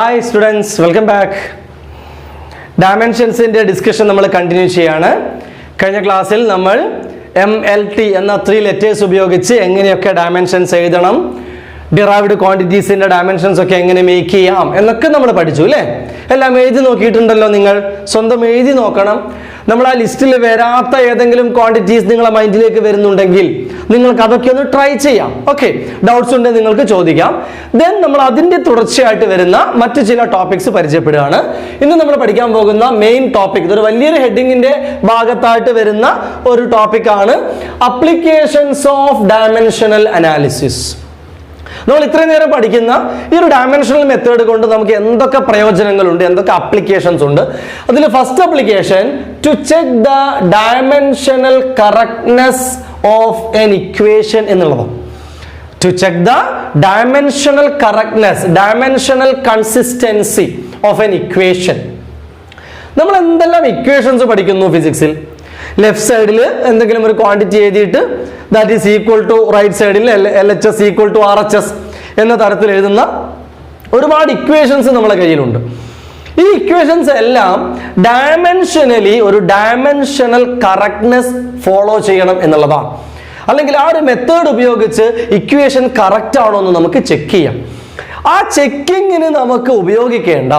Hi students, welcome back. Dimensions in the discussion we will continue cheyana. കഴിഞ്ഞ ക്ലാസ്സിൽ നമ്മൾ MLT എന്ന 3 letters ഉപയോഗിച്ച് എങ്ങനെയൊക്കെ dimensions എഴുതണം, derived quantities ന്റെ dimensions ഒക്കെ എങ്ങനെ മേക്ക് ചെയ്യാം എന്നൊക്കെ നമ്മൾ പഠിച്ചു അല്ലേ? എല്ലാം എഴുതി നോക്കിയിട്ടുണ്ടല്ലോ നിങ്ങൾ? സ്വന്തം എഴുതി നോക്കണം. നമ്മൾ ആ ലിസ്റ്റിൽ വരാത്ത ഏതെങ്കിലും ക്വാണ്ടിറ്റീസ് നിങ്ങളുടെ മൈൻഡിലേക്ക് വരുന്നുണ്ടെങ്കിൽ നിങ്ങൾക്ക് അതൊക്കെ ഒന്ന് ട്രൈ ചെയ്യാം. ഓക്കെ, ഡൗട്ട്സ് ഉണ്ടെങ്കിൽ നിങ്ങൾക്ക് ചോദിക്കാം. ദെൻ നമ്മൾ അതിന്റെ തുടർച്ചയായിട്ട് വരുന്ന മറ്റു ചില ടോപ്പിക്സ് പരിചയപ്പെടുകയാണ്. ഇന്ന് നമ്മൾ പഠിക്കാൻ പോകുന്ന മെയിൻ ടോപ്പിക്, ഇതൊരു വലിയൊരു ഹെഡിങ്ങിന്റെ ഭാഗത്തായിട്ട് വരുന്ന ഒരു ടോപ്പിക്കാണ് അപ്ലിക്കേഷൻസ് ഓഫ് ഡയമെൻഷണൽ അനാലിസിസ്. നമ്മൾ ഇത്രയും നേരം പഠിക്കുന്ന ഈ ഒരു ഡയമെൻഷണൽ മെത്തേഡ് കൊണ്ട് നമുക്ക് എന്തൊക്കെ പ്രയോജനങ്ങളുണ്ട്, എന്തൊക്കെ അപ്ലിക്കേഷൻസ് ഉണ്ട്. അതിൽ first application, to check the dimensional correctness of an equation എന്നുള്ളതാണ്. To check the dimensional correctness, dimensional consistency of an equation. നമ്മൾ എന്തെല്ലാം ഇക്വേഷൻസ് പഠിക്കുന്നു ഫിസിക്സിൽ? ലെഫ്റ്റ് സൈഡിൽ എന്തെങ്കിലും ഒരു ക്വാണ്ടിറ്റി എഴുതിയിട്ട് that is equal to right സൈഡിൽ LHS ഈക്വൽ ടു RHS എന്ന തരത്തിൽ എഴുതുന്ന ഒരുപാട് ഇക്വേഷൻസ് നമ്മുടെ കയ്യിലുണ്ട്. ഈ ഇക്വേഷൻസ് എല്ലാം ഡയമെൻഷനലി ഒരു ഡയമെൻഷണൽ കറക്റ്റ്നെസ് ഫോളോ ചെയ്യണം എന്നുള്ളതാണ്. അല്ലെങ്കിൽ ആ ഒരു മെത്തേഡ് ഉപയോഗിച്ച് ഇക്വേഷൻ കറക്റ്റ് ആണോ എന്ന് നമുക്ക് ചെക്ക് ചെയ്യാം. ആ ചെക്കിങ്ങിന് നമുക്ക് ഉപയോഗിക്കേണ്ട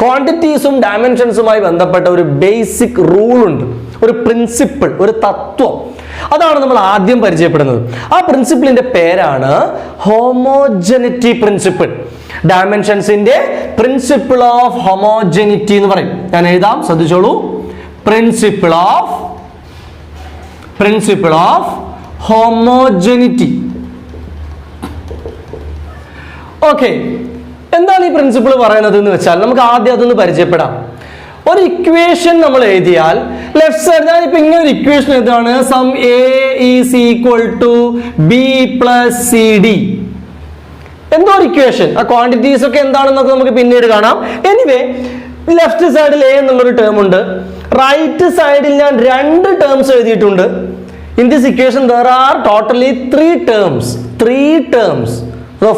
ക്വാണ്ടിറ്റീസും ഡയമെൻഷൻസുമായി ബന്ധപ്പെട്ട ഒരു ബേസിക് റൂൾ ഉണ്ട്, ഒരു പ്രിൻസിപ്പിൾ, ഒരു തത്വം. അതാണ് നമ്മൾ ആദ്യം പരിചയപ്പെടുന്നത്. ആ പ്രിൻസിപ്പിളിന്റെ പേരാണ് ഹോമോജനിറ്റി പ്രിൻസിപ്പിൾ. ഡയമെൻഷൻസിന്റെ പ്രിൻസിപ്പിൾ ഓഫ് ഹോമോജനിറ്റി എന്ന് പറയും. ഞാൻ എഴുതാം, ശ്രദ്ധിച്ചോളൂ. Principle of homogeneity. ഓക്കെ, എന്താണ് ഈ പ്രിൻസിപ്പിൾ പറയുന്നത് എന്ന് വെച്ചാൽ നമുക്ക് ആദ്യം അതൊന്ന് പരിചയപ്പെടാം. ഒരു ഇക്വേഷൻ നമ്മൾ എഴുതിയാൽ ലെഫ്റ്റ് സൈഡ്, ഞാനിപ്പോ ഇങ്ങനെ ഒരു ഇക്വേഷൻ എഴുതാണ്, some A is equal to B plus CD. എന്തോ ഒരു ഇക്വേഷൻ, ആ ക്വാണ്ടിറ്റീസ് ഒക്കെ എന്താണെന്നൊക്കെ നമുക്ക് പിന്നീട് കാണാം. എനിവേ, ലെഫ്റ്റ് സൈഡിൽ A എന്നുള്ളൊരു ടേം ഉണ്ട്, റൈറ്റ് സൈഡിൽ ഞാൻ 2 ടേംസ് എഴുതിയിട്ടുണ്ട്. In this equation there are totally 3 terms.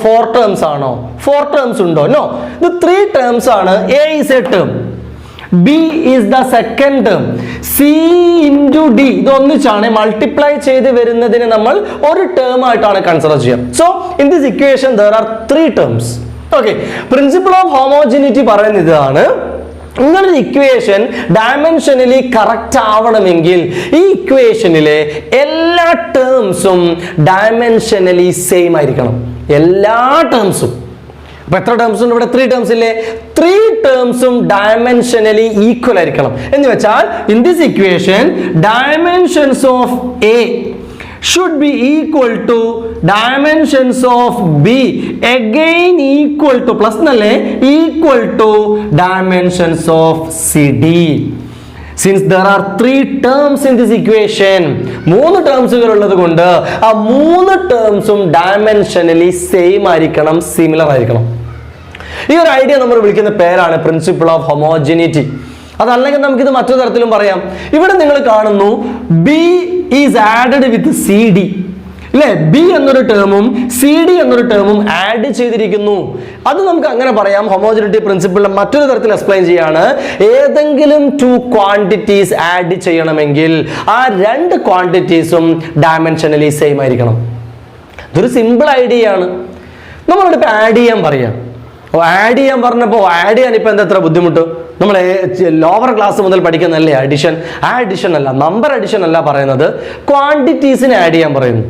4 terms ആണോ? 4 terms ഉണ്ടോ? നോ, ഇത് 3 terms ആണ്. A is a term, B is the second term, C into D ഇത് ഒന്നിച്ചാണ്. മൾട്ടിപ്ലൈ ചെയ്ത് വരുന്നതിന് നമ്മൾ ഒരു ടേം ആയിട്ടാണ് കൺസിഡർ ചെയ്യുക. So in this equation there are 3 terms. Okay, principle of homogeneity പറയുന്നത് ഇതാണ്. നിങ്ങളുടെ ഇക്വേഷൻ ഡയമെൻഷനലി കറക്റ്റ് ആവണമെങ്കിൽ ഈ ഇക്വേഷനിലെ എല്ലാ ടേംസും ഡയമെൻഷനലി സെയിം ആയിരിക്കണം. എല്ലാ ടേംസും. അപ്പൊ എത്ര ടേംസ് ഉണ്ട് ഇവിടെ? 3 ടേംസ് ഇല്ലേ? 3 ടേംസും ഡയമെൻഷനലി ഈക്വൽ ആയിരിക്കണം. എന്ന് വെച്ചാൽ in this equation dimensions of A should be equal to dimensions of B, again equal to plus nalle equal to dimensions of CD. Since there are 3 terms in this equation, 3 ടേംസുകൾ ഉള്ളത് കൊണ്ട് ആ 3 ടേംസും dimensionally same ആയിരിക്കണം, similar ആയിരിക്കണം. ഈ ഒരു idea നമ്മൾ വിളിക്കുന്ന പേരാണ് പ്രിൻസിപ്പിൾ ഓഫ് ഹോമോജിനിറ്റി. അതല്ലെങ്കിൽ നമുക്കിത് മറ്റൊരു തരത്തിലും പറയാം. ഇവിടെ നിങ്ങൾ കാണുന്നു B is added with CD അല്ലേ? B എന്നൊരു ടേമും CD എന്നൊരു ടേമും ആഡ് ചെയ്തിരിക്കുന്നു. അത് നമുക്ക് അങ്ങനെ പറയാം. ഹോമോജിനിറ്റി പ്രിൻസിപ്പിളിന്റെ മറ്റൊരു തരത്തിൽ എക്സ്പ്ലെയിൻ ചെയ്യാണ്. ഏതെങ്കിലും 2 ക്വാണ്ടിറ്റീസ് ആഡ് ചെയ്യണമെങ്കിൽ ആ 2 ക്വാണ്ടിറ്റീസും ഡയമെൻഷനലി സെയിം ആയിരിക്കണം. ഇതൊരു സിമ്പിൾ ഐഡിയ ആണ്. നമ്മളിവിടെ ഇപ്പൊ ആഡ് ചെയ്യാൻ പറയാം. ആഡ് ചെയ്യാൻ പറഞ്ഞപ്പോൾ ആഡ് ചെയ്യാൻ ഇപ്പൊ എന്താ ബുദ്ധിമുട്ട്? നമ്മൾ ലോവർ ക്ലാസ് മുതൽ പഠിക്കുന്നല്ലേ അഡിഷൻ. ആ അഡിഷൻ അല്ല, നമ്പർ അഡിഷൻ അല്ല പറയുന്നത്, ക്വാണ്ടിറ്റീസിനെ ആഡ് ചെയ്യാൻ പറയുന്നു.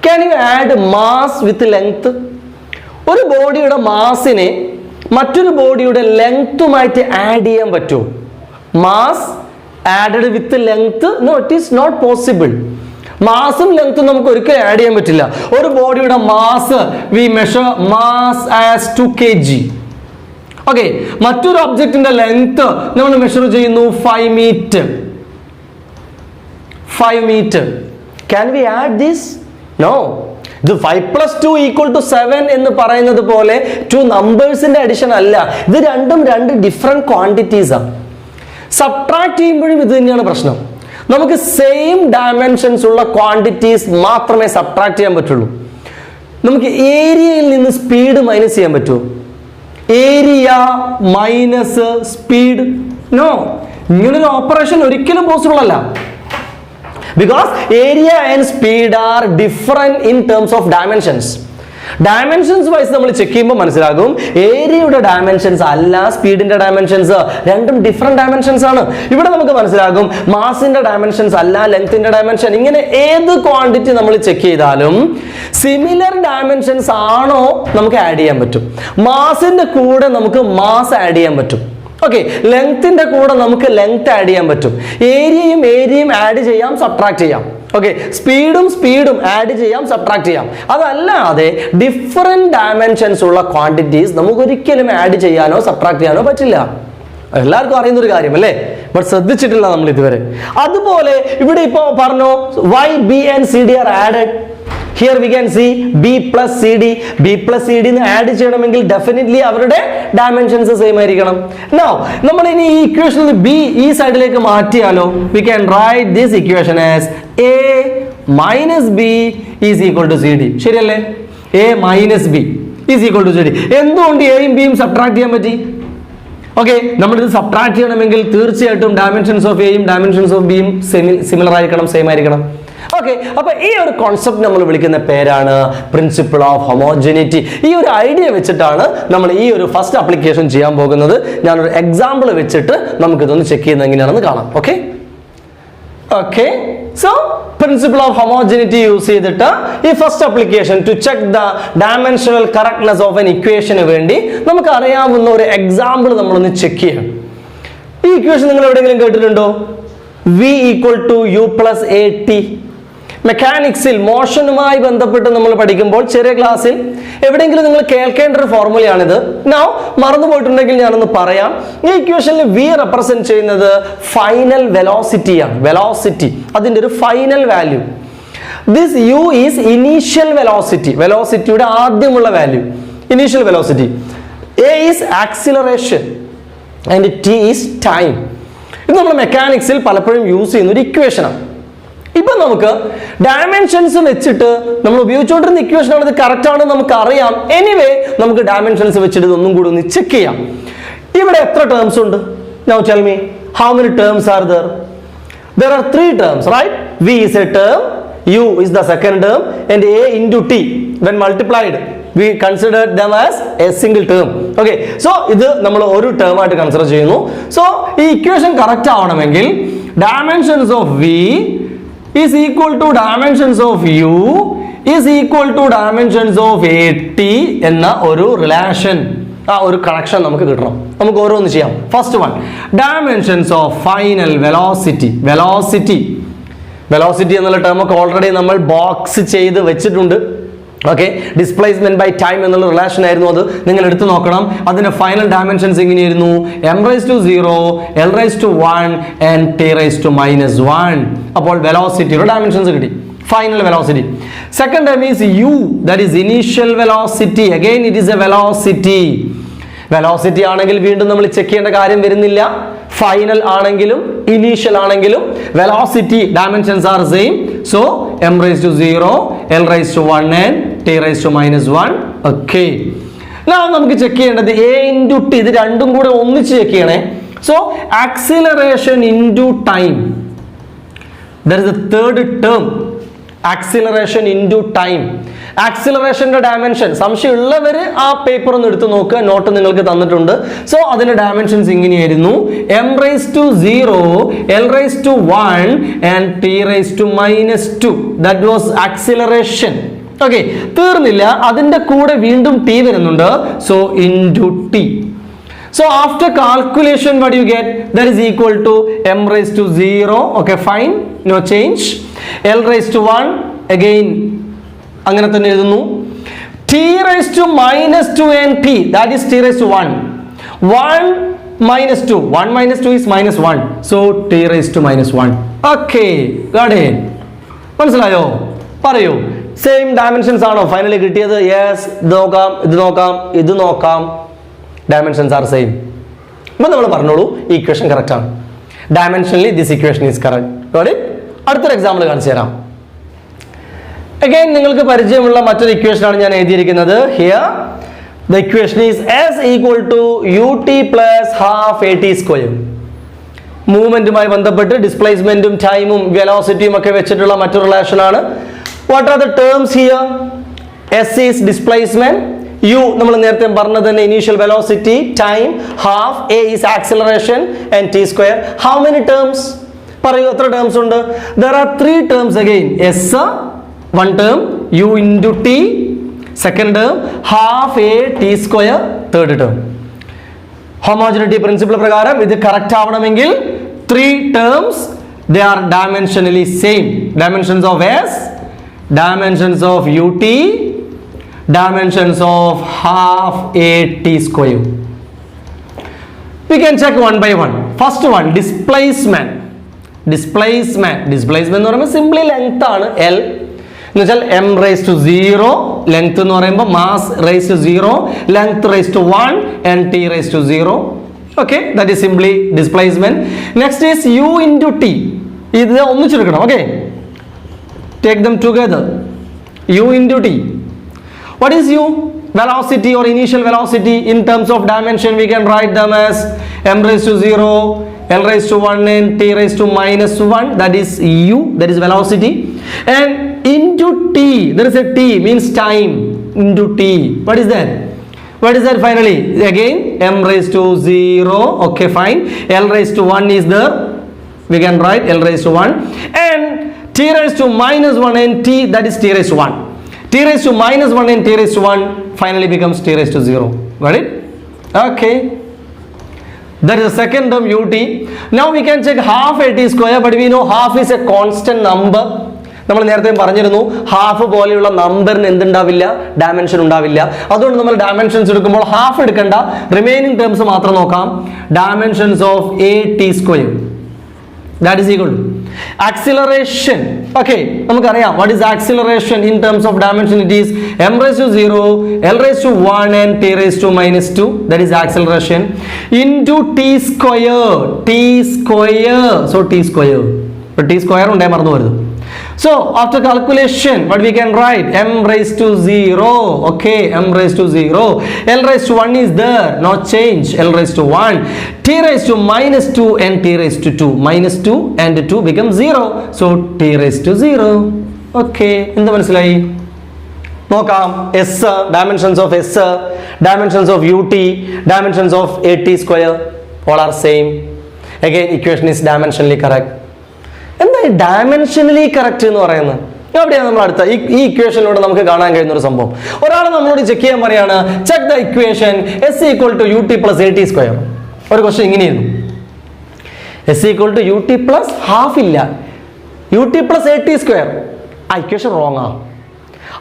Can you add mass with length? ഒരു ബോഡിയുടെ മാസിനെ മറ്റൊരു ബോഡിയുടെ ലെങ്ത്തുമായിട്ട് ആഡ് ചെയ്യാൻ പറ്റുമോ? Mass added with length? No, it is not possible. മാസും ലെങ്ത്തും നമുക്ക് ഒരിക്കലും ആഡ് ചെയ്യാൻ പറ്റില്ല. ഒരു ബോഡിയുടെ mass we measure mass as 2 kg. Okay, മറ്റൊരു ഒബ്ജക്റ്റിന്റെ ലെങ്ത് നമ്മൾ മെഷർ ചെയ്യുന്നു 5 metre. Can we add this? No. ഇത് 5 + 2 = 7 എന്ന് പറയുന്നത് പോലെ 2 നമ്പേഴ്സിന്റെ അഡിഷൻ അല്ല. ഇത് രണ്ടും 2 ഡിഫറെന്റ് ക്വാണ്ടിറ്റീസ് ആണ്. സബ്ട്രാക്ട് ചെയ്യുമ്പോഴും ഇത് തന്നെയാണ് പ്രശ്നം. നമുക്ക് സെയിം ഡയമെൻഷൻസ് ഉള്ള ക്വാണ്ടിറ്റീസ് മാത്രമേ സബ്ട്രാക്ട് ചെയ്യാൻ പറ്റുള്ളൂ. നമുക്ക് ഏരിയയിൽ നിന്ന് സ്പീഡ് മൈനസ് ചെയ്യാൻ പറ്റുമോ? Area minus speed? നോ, ഇങ്ങനൊരു ഓപ്പറേഷൻ ഒരിക്കലും പോസിബിൾ അല്ല. Because area and speed are different in terms of dimensions. Dimensions wise നമ്മൾ ചെക്ക് ചെയ്യുമ്പോൾ മനസ്സിലാകും ഏരിയയുടെ ഡയമെൻഷൻസ് അല്ല സ്പീഡിന്റെ ഡയമെൻഷൻസ്, രണ്ടും ഡിഫറെന്റ് ഡയമെൻഷൻസ് ആണ്. ഇവിടെ നമുക്ക് മനസ്സിലാകും മാസിന്റെ ഡയമെൻഷൻസ് അല്ല ലെങ്ത്തിന്റെ ഡയമെൻഷൻ. ഇങ്ങനെ ഏത് ക്വാണ്ടിറ്റി നമ്മൾ ചെക്ക് ചെയ്താലും സിമിലർ ഡയമെൻഷൻസ് ആണോ നമുക്ക് ആഡ് ചെയ്യാൻ പറ്റും. മാസിന്റെ കൂടെ നമുക്ക് മാസ് ആഡ് ചെയ്യാൻ പറ്റും. ഓക്കെ, ലെങ്ത്തിന്റെ കൂടെ നമുക്ക് ലെങ്ത് ആഡ് ചെയ്യാൻ പറ്റും. ഏരിയയും ആഡ് ചെയ്യാം, സബ്ട്രാക്ട് ചെയ്യാം. ഓക്കെ, സ്പീഡും ആഡ് ചെയ്യാം, സബ്ട്രാക്ട് ചെയ്യാം. അതല്ലാതെ ഡിഫറെന്റ് ഡയമെൻഷൻസ് ഉള്ള ക്വാണ്ടിറ്റീസ് നമുക്ക് ഒരിക്കലും ആഡ് ചെയ്യാനോ സബ്ട്രാക്ട് ചെയ്യാനോ പറ്റില്ല. എല്ലാവർക്കും അറിയുന്ന ഒരു കാര്യം അല്ലേ, ബട്ട് ശ്രദ്ധിച്ചിട്ടില്ല നമ്മൾ ഇതുവരെ. അതുപോലെ ഇവിടെ ഇപ്പോ പറഞ്ഞു y, b and cd are added. Here we can see b plus cd. b plus cd add ചെയ്യണമെങ്കിൽ ഡെഫിനറ്റ്ലി അവരുടെ ഡയമെൻഷൻസ് സെയിം ആയിരിക്കണം. Now നമ്മൾ ഇനി ഈ ഇക്വേഷനിൽ b ഈ സൈഡിലേക്ക് മാറ്റിയാലോ? We can write this equation as a minus b is equal to cd. ശരിയല്ലേ? a minus b is equal to cd. എന്തുകൊണ്ട് എയും ബിയും സബ്ട്രാക്ട് ചെയ്യാൻ പറ്റി? ഓക്കെ, നമ്മളിത് സബ്ട്രാക്ട് ചെയ്യണമെങ്കിൽ തീർച്ചയായിട്ടും ഡയമെൻഷൻസ് ഓഫ് എയും ഡയമെൻഷൻസ് ഓഫ് ബിയും സിമിലർ ആയിരിക്കണം, സെയിം ആയിരിക്കണം. ഓക്കെ, അപ്പൊ ഈ ഒരു കോൺസെപ്റ്റ് നമ്മൾ വിളിക്കുന്ന പേരാണ് പ്രിൻസിപ്പിൾ ഓഫ് ഹോമോജനിറ്റി. ഈ ഒരു ഐഡിയ വെച്ചിട്ടാണ് നമ്മൾ ഈ ഒരു ഫസ്റ്റ് ആപ്ലിക്കേഷൻ ചെയ്യാൻ പോകുന്നത്. ഞാനൊരു എക്സാമ്പിൾ വെച്ചിട്ട് നമുക്കിതൊന്ന് ചെക്ക് ചെയ്യുന്നത് എങ്ങനെയാണെന്ന് കാണാം. Okay okay so principle of homogeneity use ചെയ്തിട്ട് ഈ first application to check the dimensional correctness of an ഇക്വേഷന് വേണ്ടി നമുക്ക് അറിയാവുന്ന ഒരു എക്സാമ്പിൾ നമ്മളൊന്ന് ചെക്ക് ചെയ്യാം. ഈ ഇക്വേഷൻ നിങ്ങൾ എവിടെയെങ്കിലും കേട്ടിട്ടുണ്ടോ? v equal to u plus at. മെക്കാനിക്സിൽ മോഷനുമായി ബന്ധപ്പെട്ട് നമ്മൾ പഠിക്കുമ്പോൾ ചെറിയ ക്ലാസ്സിൽ എവിടെയെങ്കിലും നിങ്ങൾ കേൾക്കേണ്ട ഒരു ഫോർമുലയാണിത്. നൗ മറന്നു പോയിട്ടുണ്ടെങ്കിൽ ഞാനൊന്ന് പറയാം. ഈ ഇക്വേഷനിൽ v റെപ്രസെന്റ് ചെയ്യുന്നത് ഫൈനൽ വെലോസിറ്റിയാണ്. വെലോസിറ്റി അതിന്റെ ഒരു final value. This u is initial velocity, വെലോസിറ്റിയുടെ ആദ്യമുള്ള value, initial velocity. a is acceleration and t is time. ഇത് നമ്മൾ മെക്കാനിക്സിൽ പലപ്പോഴും യൂസ് ചെയ്യുന്ന ഒരു ഇക്വേഷനാണ്. ഇപ്പൊ നമുക്ക് ഡയമെൻഷൻസ് വെച്ചിട്ട് നമ്മൾ ഉപയോഗിച്ചുകൊണ്ടിരുന്ന ഇക്വേഷൻ ആണ്, ഇത് കറക്റ്റ് ആണെന്ന് നമുക്ക് അറിയാം. എനിവേ നമുക്ക് ഡയമെൻഷൻസ് വെച്ചിട്ട് ഇതൊന്നും കൂടി ഒന്ന് ചെക്ക് ചെയ്യാം. ഇവിടെ എത്ര ടേംസ് ഉണ്ട്? Now tell me, how many terms are there? There are 3 terms, right? v is a term, u is the second term, and a into t when multiplied we consider them as a single term. Okay, so ഇത് നമ്മൾ ഒരു term ആയിട്ട് consider ചെയ്യുന്നു. So ഈ equation correct ആവണമെങ്കിൽ dimensions of v is equal to dimensions of u is equal to dimensions of at എന്ന ഒരു relation, ആ ഒരു കണക്ഷൻ നമുക്ക് കിട്ടണം. നമുക്ക് ഓരോന്ന് ചെയ്യാം. First one, dimensions of final velocity. Velocity എന്നുള്ള ടേം ഒക്കെ ഓൾറെഡി നമ്മൾ ബോക്സ് ചെയ്ത് വെച്ചിട്ടുണ്ട്. ഓക്കെ, ഡിസ്പ്ലേസ്മെന്റ് ബൈ ടൈം എന്നുള്ള റിലേഷൻ ആയിരുന്നു അത്. നിങ്ങൾ എടുത്തു നോക്കണം. അതിന്റെ ഫൈനൽ ഡയമെൻഷൻസ് എങ്ങനെയായിരുന്നു? m⁻⁴, l⁻⁴ and t⁻⁻⁻⁴. അപ്പോൾ വെലോസിറ്റിയുടെ ഡയമെൻഷൻസ് കിട്ടി, final velocity. Second time is u, that is initial velocity. Again it is A velocity. Velocity ആണെങ്കിൽ വീണ്ടും നമ്മൾ ചെക്ക് ചെയ്യേണ്ട കാര്യം വരുന്നില്ല. ഫൈനൽ ആണെങ്കിലും ഇനീഷ്യൽ ആണെങ്കിലും velocity dimensions are same. So m⁻⁴, l⁻⁴ and t⁻⁻⁻⁴. Okay, നമുക്ക് ചെക്ക് ചെയ്യേണ്ടത് a into t, ഇത് രണ്ടും കൂടെ ഒന്നിച്ച് ചെക്ക് ചെയ്യണേ. So acceleration into time, that is the third term. Acceleration into time. ആക്സിലറേഷന്റെ ഡയമെൻഷൻ സംശയമുള്ളവർ ആ പേപ്പർ ഒന്ന് എടുത്ത് നോക്കുക, നോട്ട് നിങ്ങൾക്ക് തന്നിട്ടുണ്ട്. സോ അതിന്റെ ഡയമെൻഷൻസ് ഇങ്ങനെയായിരുന്നു: m⁻⁴, l⁻⁴ and t⁻⁻⁻². That was acceleration. Okay, തീർന്നില്ല, അതിന്റെ കൂടെ വീണ്ടും t വരുന്നുണ്ട്. So into t. So after calculation what you get? That is equal to m⁻⁴. Okay, fine, no change. l⁻⁴ again അങ്ങനെ തന്നെ എഴുതുന്നു. t⁻⁻² and p, that is t⁻⁴. 1 - 2, 1 - 2 is -1. So t⁻⁻⁴. Okay, got it? മനസ്സിലായോ? പറയൂ, same dimensions ആണോ finally കിട്ടിയത്? Yes. ഇത് നോക്കാം, ഇത് നോക്കാം, ഇത് നോക്കാം, ഡയമെൻഷൻസ് ആർ സെയിം. ഇപ്പൊ നമ്മൾ പറഞ്ഞോളൂ, ഈ ഇക്വേഷൻ കറക്റ്റ് ആണ്. Dimensionally this equation is correct. Got it? അടുത്തൊരു എക്സാമ്പിൾ കാണിച്ചു തരാം. അഗൈൻ നിങ്ങൾക്ക് പരിചയമുള്ള മറ്റൊരു ഇക്വേഷൻ ആണ് ഞാൻ എഴുതിയിരിക്കുന്നത്. Here The equation is S equal to ut plus half at square. മൂവ്മെന്റുമായി ബന്ധപ്പെട്ട് ഡിസ്പ്ലേസ്മെന്റും ടൈമും വെലോസിറ്റിയും ഒക്കെ വെച്ചിട്ടുള്ള മറ്റൊരു റിലേഷൻ ആണ്. What are the terms here? S is displacement, u നമ്മൾ നേരത്തെ പറഞ്ഞത് തന്നെ initial velocity, time, half, a is acceleration and t square. How many terms? പറയൂ, എത്ര ടേംസ് ഉണ്ട്? There are 3 terms again. S one term, u into t second term, half a t square third term. Homogeneity principle പ്രകാരം ഇത് correct ആവണമെങ്കിൽ 3 terms they are dimensionally same. Dimensions of S, dimensions of ut, dimensions of half a t square. We can check one by one. First one, displacement എന്ന് പറയുമ്പോൾ simply length ആണ് L എന്ന് വെച്ചാൽ m raised to 0, length എന്ന് പറയുമ്പോൾ mass raised to 0, length raised to 1 and t raised to 0. Okay, that is simply displacement. Next is u into t. ഇത് ഒന്നിച്ചെടുക്കണം. Okay, take them together. u into t. What is u? Velocity or initial velocity. In terms of dimension we can write them as m raised to 0, L raised to 1 and t raised to minus 1. That is u, that is velocity. And into t, there is a t, means time, into t. What is that? What is that finally? Again m raised to 0. Okay, fine. L raised to 1 is there. We can write L raised to 1. And t raised to minus 1 and t, that is t raised to 1. T raised to minus 1 and t raised to 1 finally becomes t raised to 0. Got it? Okay. That is the second term ut. Now we can check half a t square, but we know half is a constant number. നമ്മൾ നേരത്തെ പറഞ്ഞിരുന്നു half പോലെയുള്ള നമ്പറിന് എന്തുണ്ടാവില്ല, dimension ഉണ്ടാവില്ല. അതുകൊണ്ട് നമ്മൾ dimensions എടുക്കുമ്പോൾ half എടുക്കണ്ട, റിമൈനിങ് ടേംസ് മാത്രം നോക്കാം. Dimensions of a t square, that is equal to acceleration. Okay, നമുക്കറിയാം what is acceleration in terms of dimension. It is m raised to 0, L raised to 1 and t raised to minus 2. That is acceleration into t square. So t square, but t square ഉണ്ടേ മറന്നു വരുന്നു. So after calculation what we can write? M raised to 0. Okay, m raised to 0, L raised to 1 is there, no change, L raised to 1, t raised to minus 2 and t raised to 2, minus 2 and 2 becomes 0, so t raised to 0. Okay, എന്ത് മനസ്സിലായി? നോക്കാം. S, dimensions of S, dimensions of ut, dimensions of a t square, all are same. Again equation is dimensionally correct. എന്താ ഈ dimensionally correct എന്ന് പറയുന്നത്? എവിടെയാണ് നമ്മൾ അടുത്ത ഈ ഇക്വേഷനിലൂടെ നമുക്ക് കാണാൻ കഴിയുന്ന ഒരു സംഭവം? ഒരാൾ നമ്മളോട് ചെക്ക് ചെയ്യാൻ പറയാണ്, check the equation S equal to ut plus a t square. ഒരു ക്വസ്റ്റ്യൻ ഇങ്ങനെയായിരുന്നു, S equal to ut plus half ഇല്ല, ut plus a t square. ആ ഇക്വേഷൻ റോങ് ആണ്.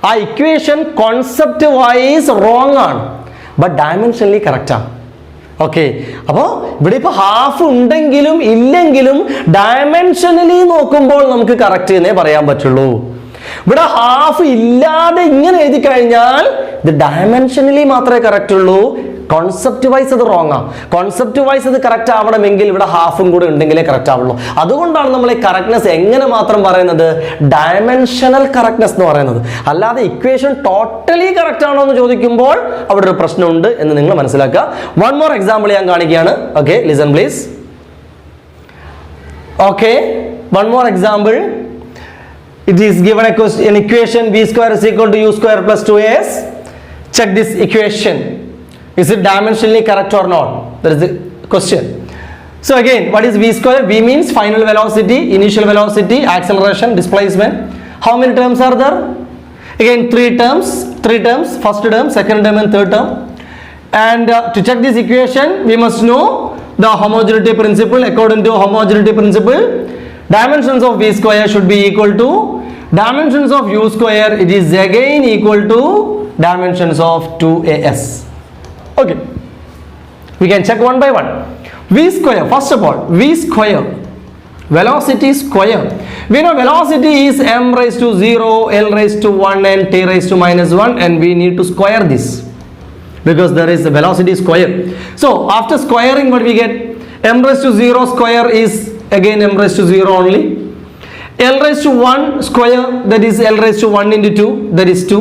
ആ ഇക്വേഷൻ കോൺസെപ്റ്റ് വൈസ് റോങ് ആണ്, ബട്ട് ഡയമെൻഷനലി കറക്റ്റ് ആണ്. Okay, അപ്പോൾ ഇവിടെ ഇപ്പോൾ ഹാഫ് ഉണ്ടെങ്കിലും ഇല്ലെങ്കിലും ഡയമെൻഷനലി നോക്കുമ്പോൾ നമുക്ക് കറക്റ്റ് എന്നേ പറയാൻ പറ്റുള്ളൂ. ഇവിടെ ഹാഫ് ഇല്ലാതെ ഇങ്ങനെ എഴുതി കഴിഞ്ഞാൽ ഇത് ഡയമെൻഷനലി മാത്രമേ കറക്റ്റ് ഉള്ളൂ, കോൺസെപ്റ്റ് വൈസ് അത് റോങ് ആണ്. കോൺസെപ്റ്റ് വൈസ് അത് കറക്റ്റ് ആവണമെങ്കിൽ ഇവിടെ ഹാഫും കൂടെ ഉണ്ടെങ്കിലേ കറക്റ്റ് ആവുള്ളൂ. അതുകൊണ്ടാണ് നമ്മൾ ഈ കറക്റ്റ്നെസ് എങ്ങനെ മാത്രം പറയുന്നത്, ഡയമെൻഷനൽ കറക്റ്റ്നെസ് എന്ന് പറയുന്നത്. അല്ലാതെ ഇക്വേഷൻ ടോട്ടലി കറക്റ്റ് ആണോ എന്ന് ചോദിക്കുമ്പോൾ അവിടെ ഒരു പ്രശ്നമുണ്ട് എന്ന് നിങ്ങൾ മനസ്സിലാക്കുക. വൺ മോർ എക്സാമ്പിൾ ഞാൻ കാണിക്കുകയാണ്. Okay, listen please. Okay, one more example. It is given an equation v square is equal to u square plus 2as. Check this equation. Is it dimensionally correct or not? That is the question. So again, what is v square? V means final velocity, initial velocity, acceleration, displacement. How many terms are there? Again, three terms. First term, second term and third term. And to check this equation, we must know the homogeneity principle. According to homogeneity principle, dimensions of v square should be equal to dimensions of u square. It is again equal to dimensions of 2as. Okay, we can check one by one. V square, first of all, v square, velocity square. We know velocity is m raised to 0, L raised to 1 and t raised to minus 1, and we need to square this because there is a velocity square. So after squaring, what we get? M raised to 0 square is again m raised to 0 only. L raised to 1 square, that is L raised to 1 into 2, that is 2.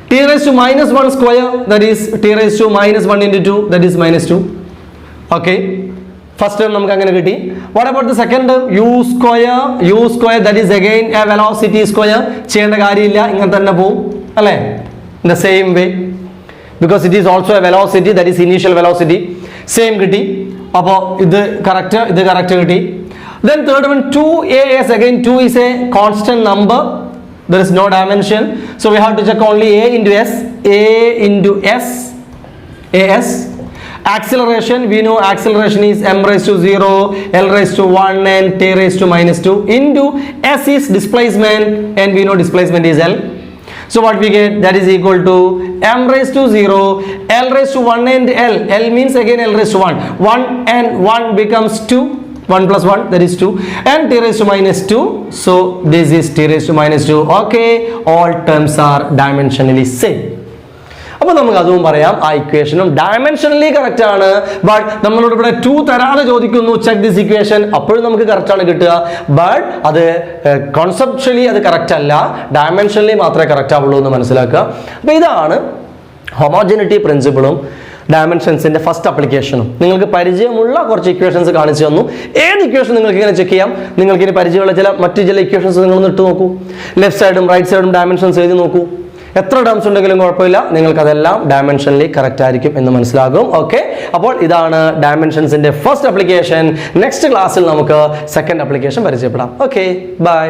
t raised to minus 1 square, that is t raised to minus 1 into 2, that is minus 2. Okay, first term നമുക്ക് അങ്ങനെ കിട്ടി. What about the second term? u square, that is again a velocity square. ചെയ്യേണ്ട കാര്യമില്ല, ഇങ്ങനെ തന്നെ പോവും അല്ലേ? In the same way, because it is also a velocity, that is initial velocity. Same കിട്ടി. അപ്പോൾ ഇത് കറക്റ്റ് കിട്ടി. Then third one, 2as, again 2 is a constant number, there is no dimension, so we have to check only a into s. As acceleration, we know acceleration is m raised to 0, l raised to 1 and t raised to minus 2 into s is displacement, and we know displacement is l. So what we get, that is equal to m raised to 0, l raised to 1 and l means again l raised to 1 and 1 becomes 2, 1 plus 1, that is 2, and t raised to minus 2, so this is t raised to minus 2. Okay, all terms are dimensionally same. അപ്പോൾ നമുക്ക് അതും പറയാം, ആ ഇക്വേഷനും dimensionally correct ആണ്. But നമ്മളോട് ഇവിടെ 2 തരാതെ ചോദിക്കുന്നു, ചെക്ക് ദിസ് ഇക്വേഷൻ, അപ്പോഴും നമുക്ക് കറക്റ്റ് ആണ് കിട്ടുക. ബട്ട് അത് കോൺസെപ്ച്വലി അത് കറക്റ്റ് അല്ല, ഡയമെൻഷനലി മാത്രമേ കറക്റ്റ് ആവുള്ളൂ എന്ന് മനസ്സിലാക്കുക. അപ്പോൾ ഇതാണ് ഹോമോജനിറ്റി പ്രിൻസിപ്പിളും ഡയമെൻഷൻസിന്റെ ഫസ്റ്റ് അപ്ലിക്കേഷനും. നിങ്ങൾക്ക് പരിചയമുള്ള കുറച്ച് ഇക്വേഷൻസ് കാണിച്ചു തന്നു. ഏത് ഇക്വേഷൻ നിങ്ങൾക്ക് ഇങ്ങനെ ചെക്ക് ചെയ്യാം. നിങ്ങൾക്ക് ഇനി പരിചയമുള്ള മറ്റു ചില ഇക്വേഷൻസ് നിങ്ങളൊന്ന് ഇട്ട് നോക്കൂ. ലെഫ്റ്റ് സൈഡും റൈറ്റ് സൈഡും ഡയമെൻഷൻസ് എഴുതി നോക്കൂ. എത്ര ടേംസ് ഉണ്ടെങ്കിലും കുഴപ്പമില്ല, നിങ്ങൾക്ക് അതെല്ലാം ഡയമെൻഷനലി കറക്റ്റ് ആയിരിക്കും എന്ന് മനസ്സിലാകും. ഓക്കെ, അപ്പോൾ ഇതാണ് ഡയമെൻഷൻസിന്റെ ഫസ്റ്റ് അപ്ലിക്കേഷൻ. നെക്സ്റ്റ് ക്ലാസ്സിൽ നമുക്ക് സെക്കൻഡ് അപ്ലിക്കേഷൻ പരിചയപ്പെടാം. Okay, by.